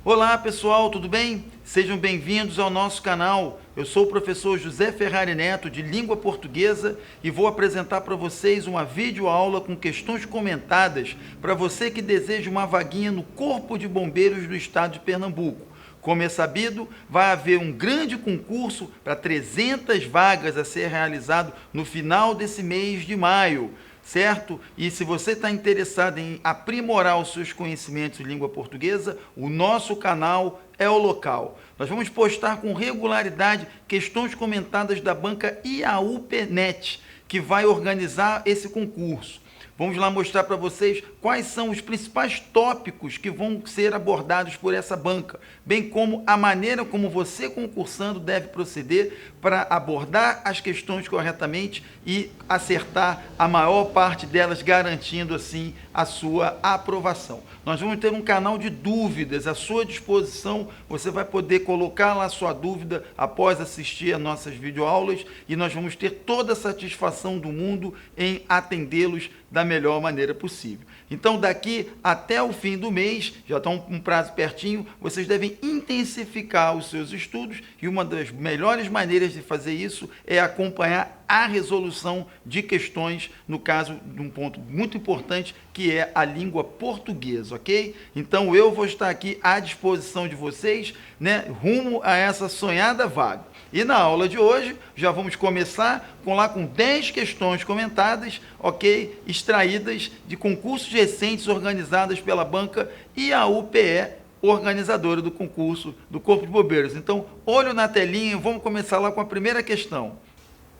Olá pessoal, tudo bem? Sejam bem-vindos ao nosso canal. Eu sou o professor José Ferrari Neto, de Língua Portuguesa, e vou apresentar para vocês uma videoaula com questões comentadas para você que deseja uma vaguinha no Corpo de Bombeiros do Estado de Pernambuco. Como é sabido, vai haver um grande concurso para 300 vagas a ser realizado no final desse mês de maio, certo? E se você está interessado em aprimorar os seus conhecimentos em língua portuguesa, o nosso canal é o local. Nós vamos postar com regularidade questões comentadas da banca IAUPNet, que vai organizar esse concurso. Vamos lá mostrar para vocês quais são os principais tópicos que vão ser abordados por essa banca, bem como a maneira como você, concursando, deve proceder para abordar as questões corretamente e acertar a maior parte delas, garantindo assim a sua aprovação. Nós vamos ter um canal de dúvidas à sua disposição. Você vai poder colocar lá a sua dúvida após assistir a nossas videoaulas e nós vamos ter toda a satisfação do mundo em atendê-los da melhor maneira possível. Então, daqui até o fim do mês, já está um prazo pertinho, vocês devem intensificar os seus estudos e uma das melhores maneiras de fazer isso é acompanhar a resolução de questões, no caso de um ponto muito importante, que é a língua portuguesa, ok? Então, eu vou estar aqui à disposição de vocês, né, rumo a essa sonhada vaga. E na aula de hoje, já vamos começar com 10 questões comentadas, ok? Extraídas de concursos recentes organizadas pela banca IAUPE, organizadora do concurso do Corpo de Bombeiros. Então, olho na telinha e vamos começar lá com a primeira questão.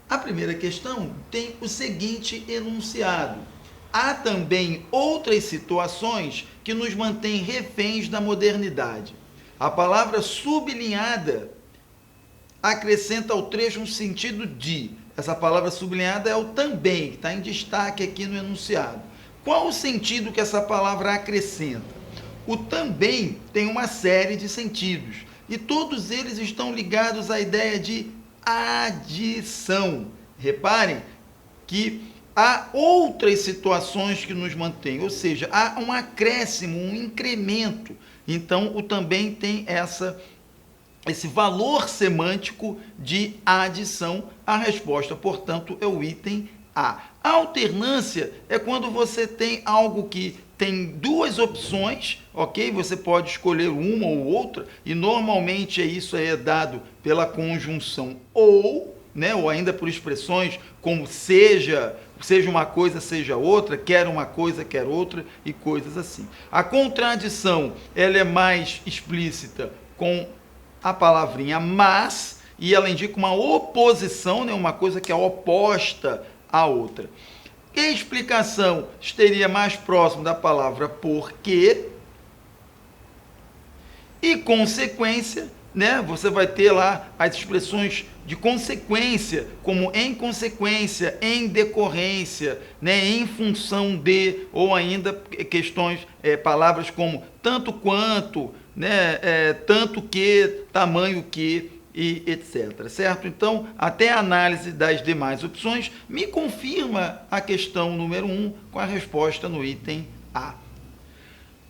A primeira questão tem o seguinte enunciado: há também outras situações que nos mantêm reféns da modernidade. A palavra sublinhada acrescenta ao trecho um sentido de. Essa palavra sublinhada é o também, que está em destaque aqui no enunciado. Qual o sentido que essa palavra acrescenta? O também tem uma série de sentidos, e todos eles estão ligados à ideia de adição. Reparem que há outras situações que nos mantêm, ou seja, há um acréscimo, um incremento. Então, o também tem esse valor semântico de adição. A resposta, portanto, é o item A. A alternância é quando você tem algo que tem duas opções, ok? Você pode escolher uma ou outra, e normalmente isso é dado pela conjunção ou, né? Ou ainda por expressões como seja uma coisa, seja outra, quer uma coisa, quer outra, e coisas assim. A contradição, ela é mais explícita com a palavrinha mas, e ela indica uma oposição, né? Uma coisa que é oposta à outra. Explicação estaria mais próximo da palavra porque. E consequência, né? Você vai ter lá as expressões de consequência, como em consequência, em decorrência, né? Em função de, ou ainda questões, palavras como tanto quanto, né? Tanto que, tamanho que, e etc, certo? Então, até a análise das demais opções me confirma a questão número 1 com a resposta no item A.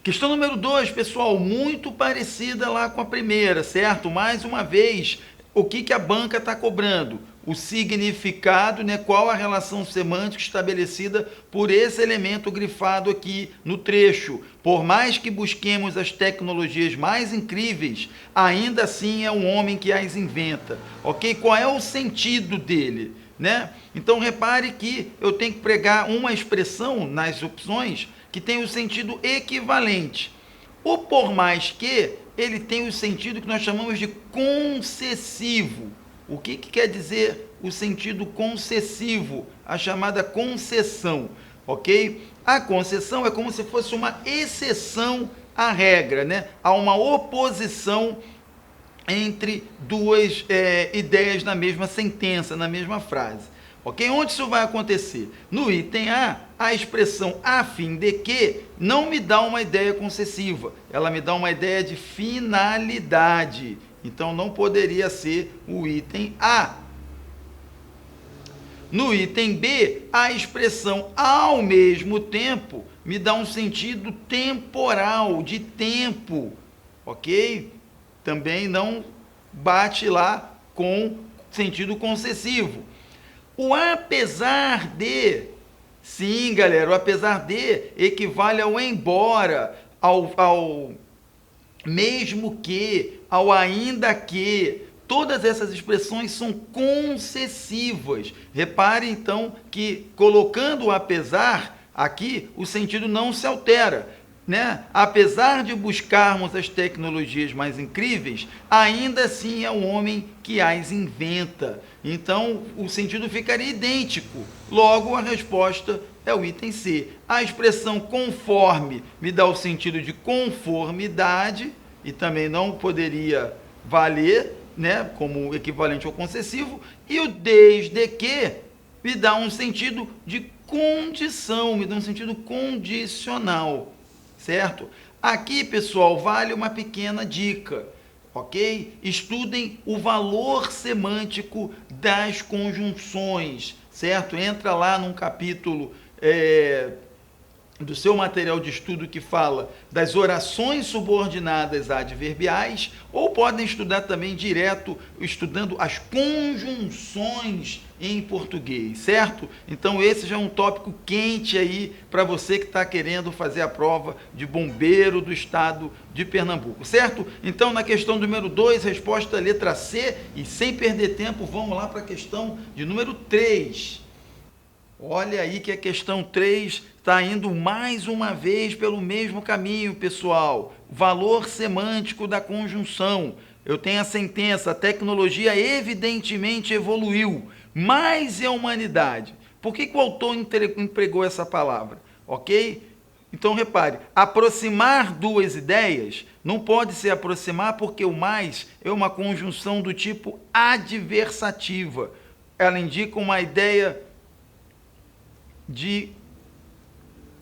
Questão número 2, pessoal, muito parecida lá com a primeira, certo? Mais uma vez, o que a banca está cobrando? O significado, né? Qual a relação semântica estabelecida por esse elemento grifado aqui no trecho. Por mais que busquemos as tecnologias mais incríveis, ainda assim é um homem que as inventa, ok? Qual é o sentido dele, né? Então, repare que eu tenho que pregar uma expressão nas opções que tem o sentido equivalente. O por mais que, ele tem o sentido que nós chamamos de concessivo. O que quer dizer o sentido concessivo? A chamada concessão, ok? A concessão é como se fosse uma exceção à regra, né? Há uma oposição entre duas ideias na mesma sentença, na mesma frase. Ok? Onde isso vai acontecer? No item A, a expressão a fim de que não me dá uma ideia concessiva, ela me dá uma ideia de finalidade. Então, não poderia ser o item A. No item B, a expressão ao mesmo tempo me dá um sentido temporal, de tempo. ok? Também não bate lá com sentido concessivo. O apesar de, sim, galera, o apesar de equivale ao embora, ao mesmo que, ao ainda que. Todas essas expressões são concessivas. Repare, então, que colocando o apesar aqui, o sentido não se altera. Né? Apesar de buscarmos as tecnologias mais incríveis, ainda assim é o homem que as inventa. Então, o sentido ficaria idêntico. Logo, a resposta é o item C. A expressão conforme me dá o sentido de conformidade e também não poderia valer, né, como equivalente ao concessivo, e o desde que me dá um sentido de condição, me dá um sentido condicional. Certo? Aqui, pessoal, vale uma pequena dica, ok? Estudem o valor semântico das conjunções, certo? Entra lá num capítulo do seu material de estudo que fala das orações subordinadas adverbiais, ou podem estudar também direto, estudando as conjunções em português, certo? Então esse já é um tópico quente aí para você que está querendo fazer a prova de bombeiro do estado de Pernambuco, certo? Então na questão número 2, resposta letra C, e sem perder tempo, vamos lá para a questão de número 3. Olha aí que a questão 3 está indo mais uma vez pelo mesmo caminho, pessoal. Valor semântico da conjunção. Eu tenho a sentença, a tecnologia evidentemente evoluiu, mas e a humanidade? Por que o autor empregou essa palavra? Ok? Então repare, aproximar duas ideias não pode se aproximar porque o mais é uma conjunção do tipo adversativa. Ela indica uma ideia de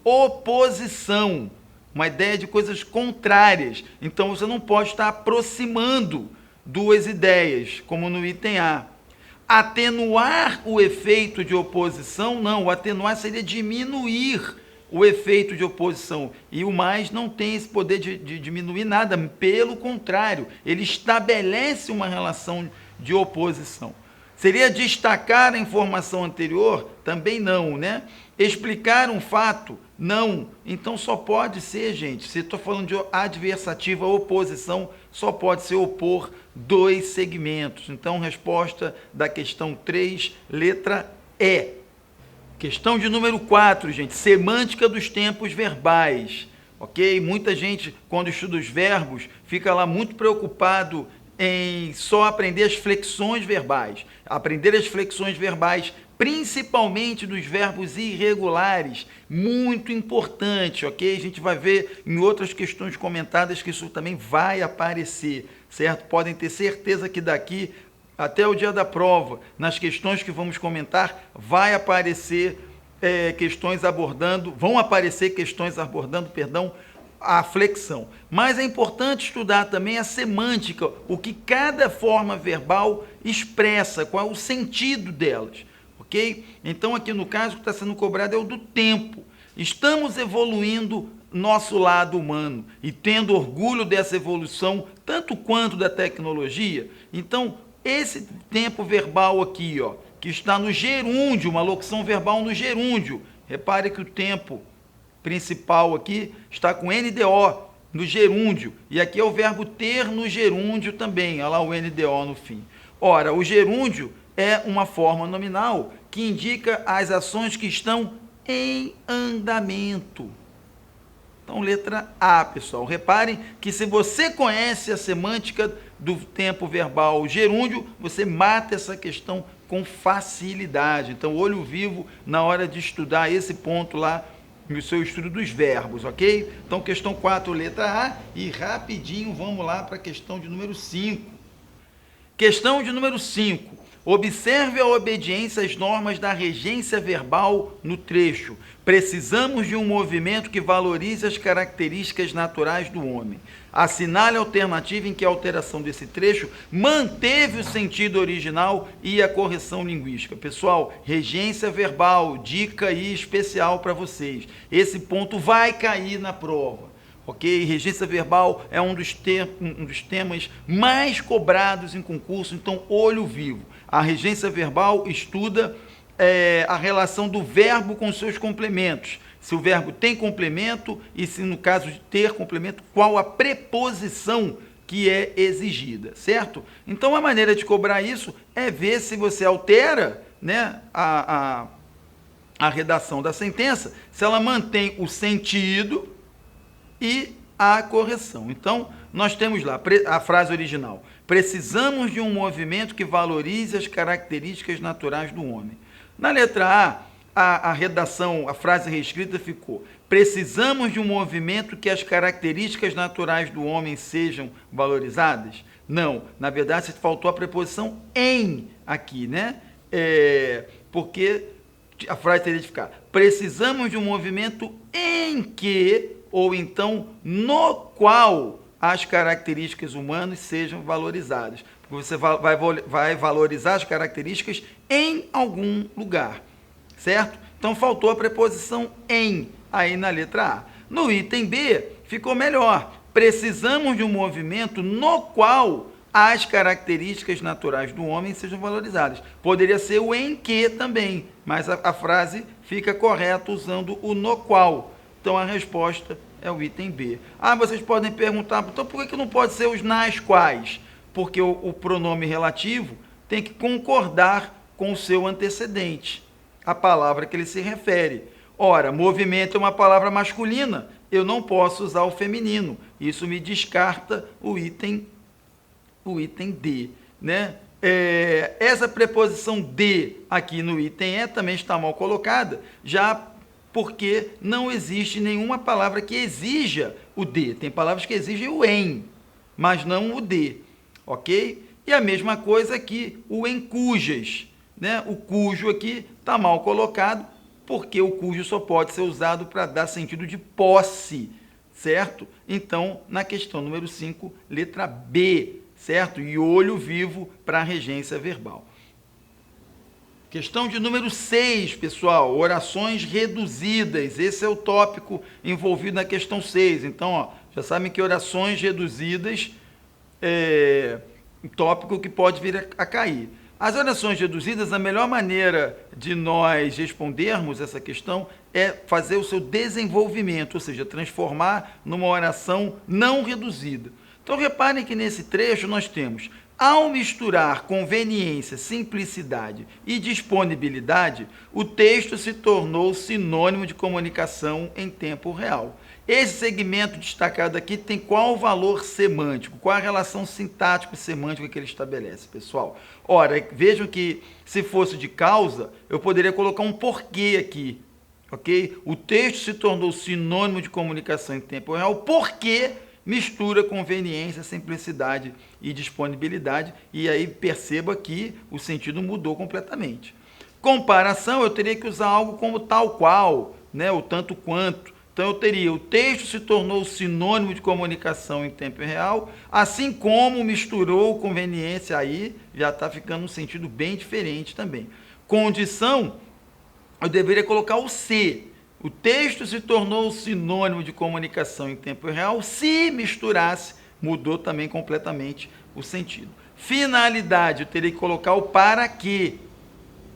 oposição, uma ideia de coisas contrárias. Então você não pode estar aproximando duas ideias, como no item A. Atenuar o efeito de oposição, não. O atenuar seria diminuir o efeito de oposição. E o mais não tem esse poder de diminuir nada. Pelo contrário, ele estabelece uma relação de oposição. Seria destacar a informação anterior? Também não, né? Explicar um fato? Não. Então só pode ser, gente, se estou falando de adversativa, oposição, só pode ser opor dois segmentos. Então, resposta da questão 3, letra E. Questão de número 4, gente, semântica dos tempos verbais. Ok? Muita gente, quando estuda os verbos, fica lá muito preocupado em só aprender as flexões verbais. Aprender as flexões verbais, principalmente dos verbos irregulares, muito importante, ok? A gente vai ver em outras questões comentadas que isso também vai aparecer, certo? Podem ter certeza que daqui até o dia da prova, nas questões que vamos comentar, vai aparecer vão aparecer questões abordando, a flexão. Mas é importante estudar também a semântica, o que cada forma verbal expressa, qual é o sentido delas, ok? Então aqui no caso o que está sendo cobrado é o do tempo. Estamos evoluindo nosso lado humano e tendo orgulho dessa evolução, tanto quanto da tecnologia. Então esse tempo verbal aqui, ó, que está no gerúndio, uma locução verbal no gerúndio. Repare que o tempo principal aqui está com NDO no gerúndio, e aqui é o verbo ter no gerúndio também, olha lá o NDO no fim. Ora, o gerúndio é uma forma nominal que indica as ações que estão em andamento. Então, letra A, pessoal. Reparem que se você conhece a semântica do tempo verbal gerúndio, você mata essa questão com facilidade. Então, olho vivo na hora de estudar esse ponto lá no seu estudo dos verbos, ok? Então, questão 4, letra A, e rapidinho vamos lá para a questão de número 5. Questão de número 5. Observe a obediência às normas da regência verbal no trecho. Precisamos de um movimento que valorize as características naturais do homem. Assinale a alternativa em que a alteração desse trecho manteve o sentido original e a correção linguística. Pessoal, regência verbal, dica aí especial para vocês. Esse ponto vai cair na prova. ok? Regência verbal é um dos temas mais cobrados em concurso, então olho vivo. A regência verbal estuda a relação do verbo com seus complementos. Se o verbo tem complemento e se no caso de ter complemento, qual a preposição que é exigida, certo? Então a maneira de cobrar isso é ver se você altera, né, a redação da sentença, se ela mantém o sentido e a correção. Então, nós temos lá a frase original: precisamos de um movimento que valorize as características naturais do homem. Na letra A redação, a frase reescrita ficou: precisamos de um movimento que as características naturais do homem sejam valorizadas? Não, na verdade, faltou a preposição em aqui, né? Porque a frase teria de ficar: precisamos de um movimento em que, ou então no qual, as características humanas sejam valorizadas. Porque você vai valorizar as características em algum lugar, certo? Então faltou a preposição em aí na letra A. No item B ficou melhor: precisamos de um movimento no qual as características naturais do homem sejam valorizadas. Poderia ser o em que também, mas a frase fica correta usando o no qual. Então a resposta é o item B. Vocês podem perguntar, então por que não pode ser os nas quais? Porque o pronome relativo tem que concordar com o seu antecedente, a palavra que ele se refere. Ora, movimento é uma palavra masculina, eu não posso usar o feminino. Isso me descarta o item D, né? Essa preposição de aqui no item E também está mal colocada, já porque não existe nenhuma palavra que exija o de. Tem palavras que exigem o em, mas não o de, ok? E a mesma coisa aqui, o em cujas, né? O cujo aqui está mal colocado, porque o cujo só pode ser usado para dar sentido de posse, certo? Então, na questão número 5, letra B, certo? E olho vivo para a regência verbal. Questão de número 6, pessoal, orações reduzidas. Esse é o tópico envolvido na questão 6. Então, já sabem que orações reduzidas é um tópico que pode vir a cair. As orações reduzidas, a melhor maneira de nós respondermos essa questão é fazer o seu desenvolvimento, ou seja, transformar numa oração não reduzida. Então, reparem que nesse trecho nós temos: ao misturar conveniência, simplicidade e disponibilidade, o texto se tornou sinônimo de comunicação em tempo real. Esse segmento destacado aqui tem qual valor semântico? Qual a relação sintática e semântica que ele estabelece, pessoal? Ora, vejam que se fosse de causa, eu poderia colocar um porquê aqui, ok? O texto se tornou sinônimo de comunicação em tempo real porque mistura conveniência, simplicidade e disponibilidade, e aí perceba que o sentido mudou completamente. Comparação, eu teria que usar algo como tal qual, né, o tanto quanto. Então eu teria: o texto se tornou sinônimo de comunicação em tempo real, assim como misturou conveniência, aí já está ficando um sentido bem diferente também. Condição, eu deveria colocar o se. O texto se tornou sinônimo de comunicação em tempo real, se misturasse, mudou também completamente o sentido. Finalidade, eu teria que colocar o para quê,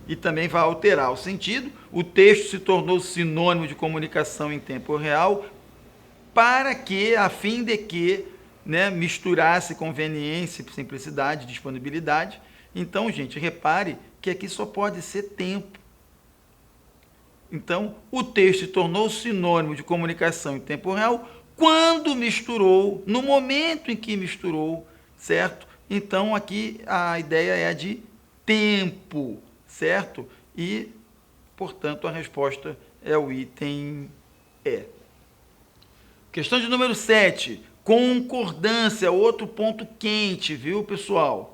e também vai alterar o sentido. O texto se tornou sinônimo de comunicação em tempo real, para que, a fim de que, né, misturasse conveniência, simplicidade, disponibilidade. Então, gente, repare que aqui só pode ser tempo. Então, o texto se tornou sinônimo de comunicação em tempo real quando misturou, no momento em que misturou, certo? Então, aqui a ideia é a de tempo, certo? E, portanto, a resposta é o item E. Questão de número 7. Concordância, outro ponto quente, viu, pessoal?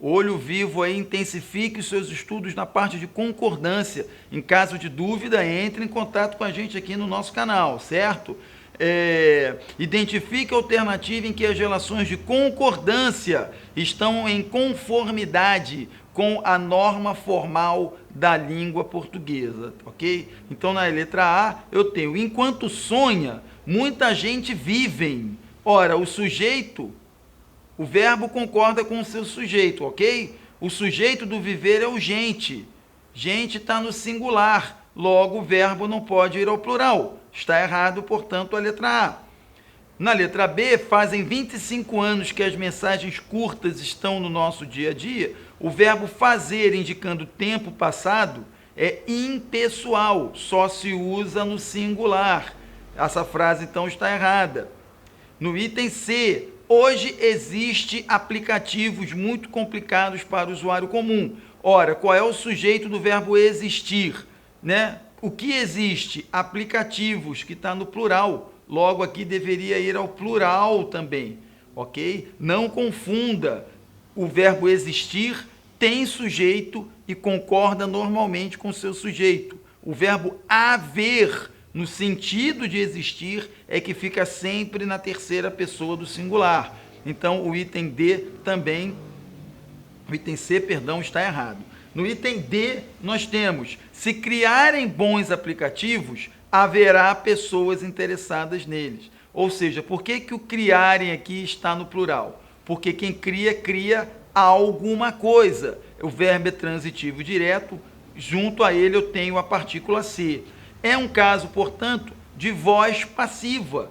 Olho vivo aí, intensifique os seus estudos na parte de concordância. Em caso de dúvida, entre em contato com a gente aqui no nosso canal, certo? Identifique a alternativa em que as relações de concordância estão em conformidade com a norma formal da língua portuguesa, ok? Então, na letra A, eu tenho: enquanto sonha, muita gente vivem. Ora, o sujeito, o verbo concorda com o seu sujeito, ok? O sujeito do viver é o gente. Gente está no singular, logo o verbo não pode ir ao plural. Está errado, portanto, a letra A. Na letra B, fazem 25 anos que as mensagens curtas estão no nosso dia a dia. O verbo fazer, indicando tempo passado, é impessoal, só se usa no singular. Essa frase, então, está errada. No item C, hoje existe aplicativos muito complicados para o usuário comum. Ora, qual é o sujeito do verbo existir? Né? O que existe? Aplicativos, que está no plural. Logo, aqui deveria ir ao plural também, ok? Não confunda. O verbo existir tem sujeito e concorda normalmente com o seu sujeito. O verbo haver, no sentido de existir, é que fica sempre na terceira pessoa do singular. Então, o item D também, o item C, perdão, está errado. No item D, nós temos, se criarem bons aplicativos, haverá pessoas interessadas neles. Ou seja, por que o criarem aqui está no plural? Porque quem cria, cria alguma coisa. O verbo é transitivo direto, junto a ele eu tenho a partícula ser. É um caso, portanto, de voz passiva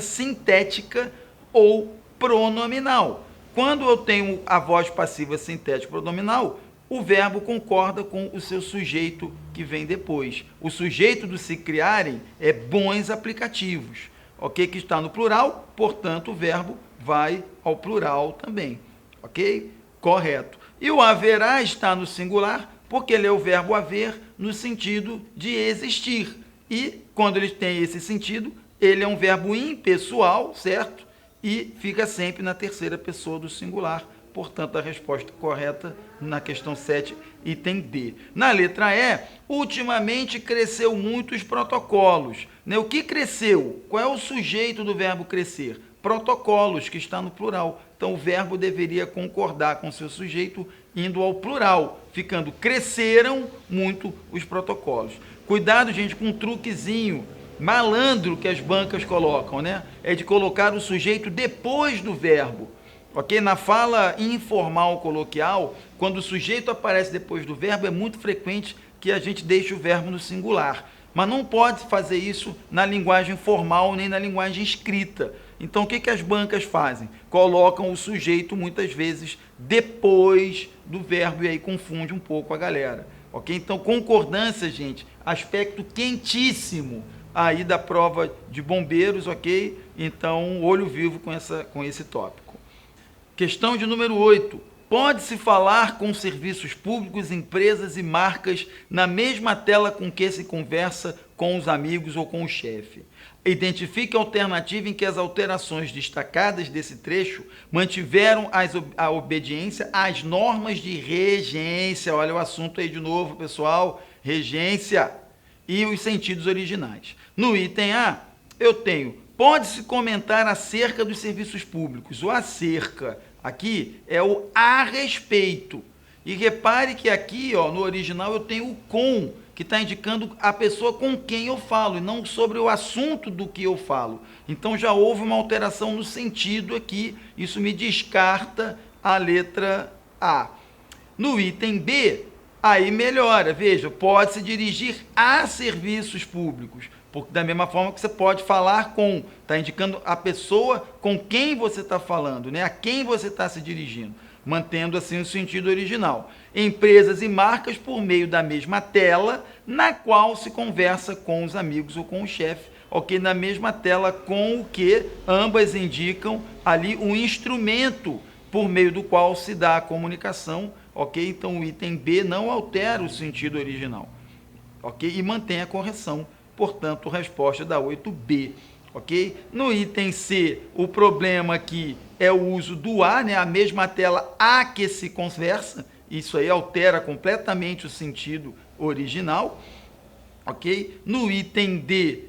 sintética ou pronominal. Quando eu tenho a voz passiva sintética pronominal, o verbo concorda com o seu sujeito que vem depois. O sujeito do se criarem é bons aplicativos, ok? Que está no plural, portanto, o verbo vai ao plural também, ok? Correto. E o haverá está no singular, porque ele é o verbo haver no sentido de existir. E, quando ele tem esse sentido, ele é um verbo impessoal, certo? E fica sempre na terceira pessoa do singular. Portanto, a resposta correta na questão 7, item D. Na letra E, ultimamente cresceu muito os protocolos. O que cresceu? Qual é o sujeito do verbo crescer? Protocolos, que está no plural. Então, o verbo deveria concordar com seu sujeito, indo ao plural, ficando cresceram muito os protocolos. Cuidado, gente, com um truquezinho malandro que as bancas colocam, né? É de colocar o sujeito depois do verbo. Ok? Na fala informal coloquial, quando o sujeito aparece depois do verbo, é muito frequente que a gente deixe o verbo no singular. Mas não pode fazer isso na linguagem formal nem na linguagem escrita. Então, o que as bancas fazem? Colocam o sujeito, muitas vezes, depois do verbo, e aí confunde um pouco a galera. Ok? Então, concordância, gente, aspecto quentíssimo aí da prova de bombeiros, ok? Então, olho vivo com esse tópico. Questão de número 8. Pode-se falar com serviços públicos, empresas e marcas na mesma tela com que se conversa com os amigos ou com o chefe. Identifique a alternativa em que as alterações destacadas desse trecho mantiveram a obediência às normas de regência. Olha o assunto aí de novo, pessoal. Regência e os sentidos originais. No item A, eu tenho: pode-se comentar acerca dos serviços públicos. O acerca aqui é o a respeito. E repare que aqui, ó, no original, eu tenho o com, que está indicando a pessoa com quem eu falo, e não sobre o assunto do que eu falo. Então já houve uma alteração no sentido aqui, isso me descarta a letra A. No item B, aí melhora, veja, pode-se dirigir a serviços públicos, porque da mesma forma que você pode falar com, está indicando a pessoa com quem você está falando, né? A quem você está se dirigindo, mantendo assim o sentido original. Empresas e marcas por meio da mesma tela, na qual se conversa com os amigos ou com o chefe, ok? Na mesma tela com o que ambas indicam ali o instrumento por meio do qual se dá a comunicação, ok? Então o item B não altera o sentido original, ok? E mantém a correção. Portanto, resposta da 8B, ok? No item C, o problema aqui é o uso do a, né? A mesma tela a que se conversa, isso aí altera completamente o sentido original, ok? No item D,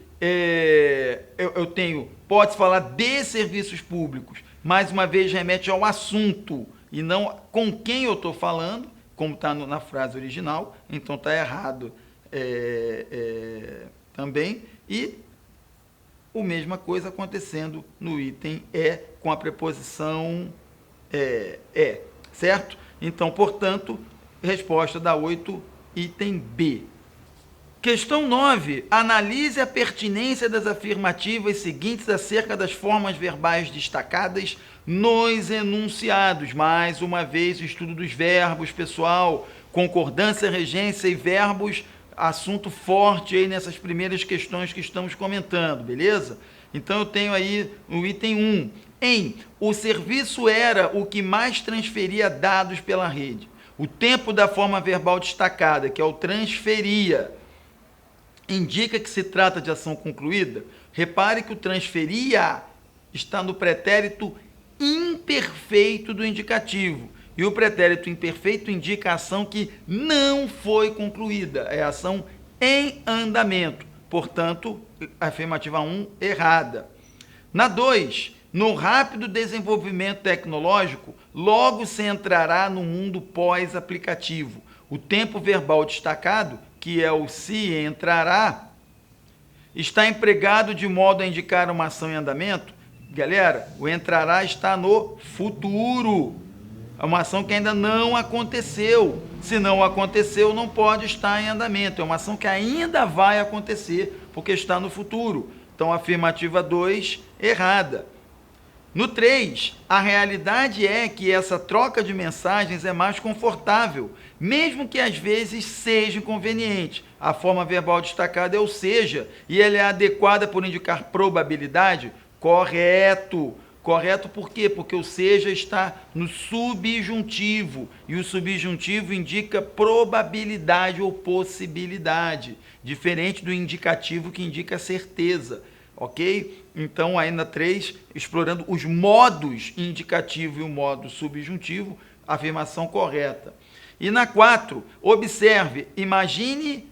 eu tenho, pode-se falar de serviços públicos, mais uma vez remete ao assunto e não com quem eu estou falando, como está na frase original, então está errado também. E A mesma coisa acontecendo no item E com a preposição é, certo? Então, portanto, resposta da 8, item B. Questão 9. Analise a pertinência das afirmativas seguintes acerca das formas verbais destacadas nos enunciados. Mais uma vez, o estudo dos verbos, pessoal, concordância, regência e verbos, assunto forte aí nessas primeiras questões que estamos comentando, beleza? Então, eu tenho aí o item 1. O serviço era o que mais transferia dados pela rede. O tempo da forma verbal destacada, que é o transferia, indica que se trata de ação concluída. Repare que o transferia está no pretérito imperfeito do indicativo. E o pretérito imperfeito indica a ação que não foi concluída. É a ação em andamento. Portanto, a afirmativa 1 errada. Na 2, no rápido desenvolvimento tecnológico, logo se entrará no mundo pós-aplicativo. O tempo verbal destacado, que é o se entrará, está empregado de modo a indicar uma ação em andamento. Galera, o entrará está no futuro. É uma ação que ainda não aconteceu. Se não aconteceu, não pode estar em andamento. É uma ação que ainda vai acontecer, porque está no futuro. Então, afirmativa 2, errada. No 3, a realidade é que essa troca de mensagens é mais confortável, mesmo que às vezes seja inconveniente. A forma verbal destacada é o seja, e ela é adequada por indicar probabilidade? Correto. Correto por quê? Porque o seja está no subjuntivo, e o subjuntivo indica probabilidade ou possibilidade, diferente do indicativo que indica certeza. Ok? Então, aí na 3, explorando os modos indicativo e o modo subjuntivo, afirmação correta. E na 4, observe, imagine,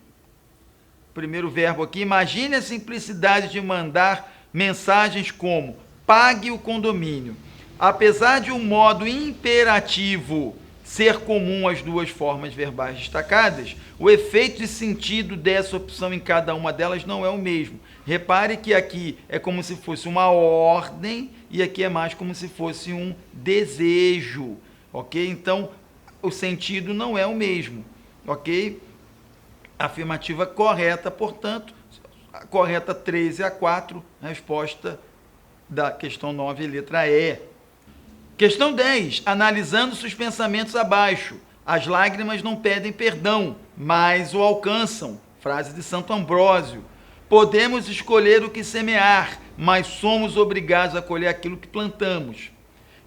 primeiro verbo aqui, imagine a simplicidade de mandar mensagens como pague o condomínio. Apesar de um modo imperativo ser comum às duas formas verbais destacadas, o efeito de sentido dessa opção em cada uma delas não é o mesmo. Repare que aqui é como se fosse uma ordem e aqui é mais como se fosse um desejo, ok? Então, o sentido não é o mesmo, ok? Afirmativa correta, portanto, a correta 13 a 4, resposta da questão 9, letra E. Questão 10. Analisando-se os pensamentos abaixo. As lágrimas não pedem perdão, mas o alcançam. Frase de Santo Ambrósio. Podemos escolher o que semear, mas somos obrigados a colher aquilo que plantamos.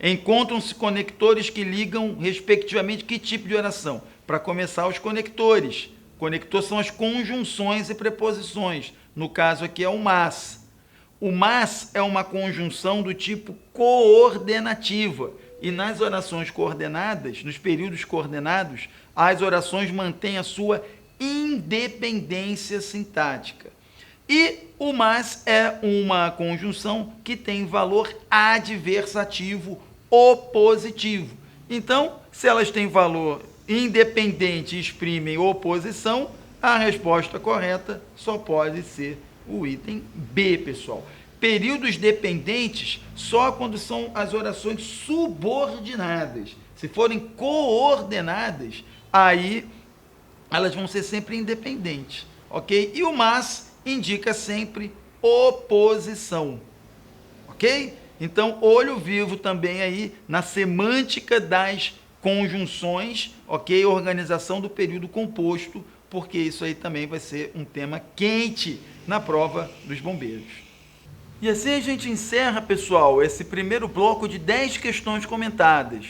Encontram-se conectores que ligam, respectivamente, que tipo de oração? Para começar, os conectores. Conector são as conjunções e preposições. No caso aqui é o mas. O mas é uma conjunção do tipo coordenativa. E nas orações coordenadas, nos períodos coordenados, as orações mantêm a sua independência sintática. E o mas é uma conjunção que tem valor adversativo opositivo. Então, se elas têm valor independente e exprimem oposição, a resposta correta só pode ser o item B, pessoal. Períodos dependentes só quando são as orações subordinadas. Se forem coordenadas, aí elas vão ser sempre independentes, ok? E o mas indica sempre oposição, ok? Então, olho vivo também aí na semântica das conjunções, ok? Organização do período composto, porque isso aí também vai ser um tema quente na prova dos bombeiros. E assim a gente encerra, pessoal, esse primeiro bloco de 10 questões comentadas.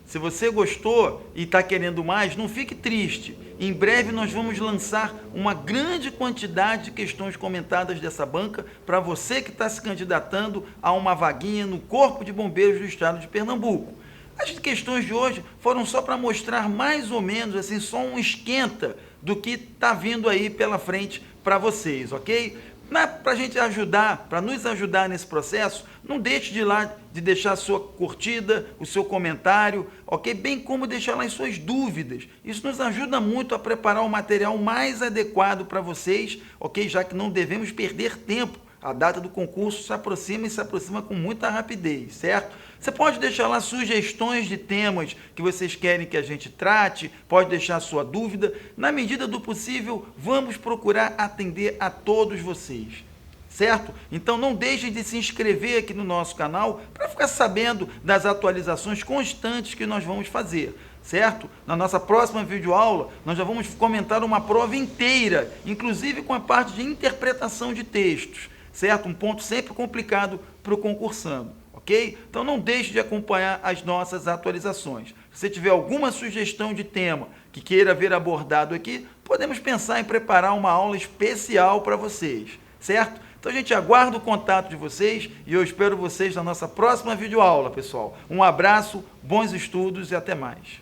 Se você gostou e está querendo mais, não fique triste. Em breve nós vamos lançar uma grande quantidade de questões comentadas dessa banca para você que está se candidatando a uma vaguinha no Corpo de Bombeiros do Estado de Pernambuco. As questões de hoje foram só para mostrar mais ou menos, assim, só um esquenta do que está vindo aí pela frente para vocês, ok? Para a gente ajudar, para nos ajudar nesse processo, não deixe de deixar a sua curtida, o seu comentário, ok? Bem como deixar lá as suas dúvidas. Isso nos ajuda muito a preparar o material mais adequado para vocês, ok? Já que não devemos perder tempo A data do concurso se aproxima e se aproxima com muita rapidez, certo? Você pode deixar lá sugestões de temas que vocês querem que a gente trate, pode deixar sua dúvida. Na medida do possível, vamos procurar atender a todos vocês, certo? Então não deixem de se inscrever aqui no nosso canal para ficar sabendo das atualizações constantes que nós vamos fazer, certo? Na nossa próxima videoaula, nós já vamos comentar uma prova inteira, inclusive com a parte de interpretação de textos, certo? Um ponto sempre complicado para o concursando, ok? Então não deixe de acompanhar as nossas atualizações. Se você tiver alguma sugestão de tema que queira ver abordado aqui, podemos pensar em preparar uma aula especial para vocês, certo? Então a gente aguarda o contato de vocês e eu espero vocês na nossa próxima videoaula, pessoal. Um abraço, bons estudos e até mais.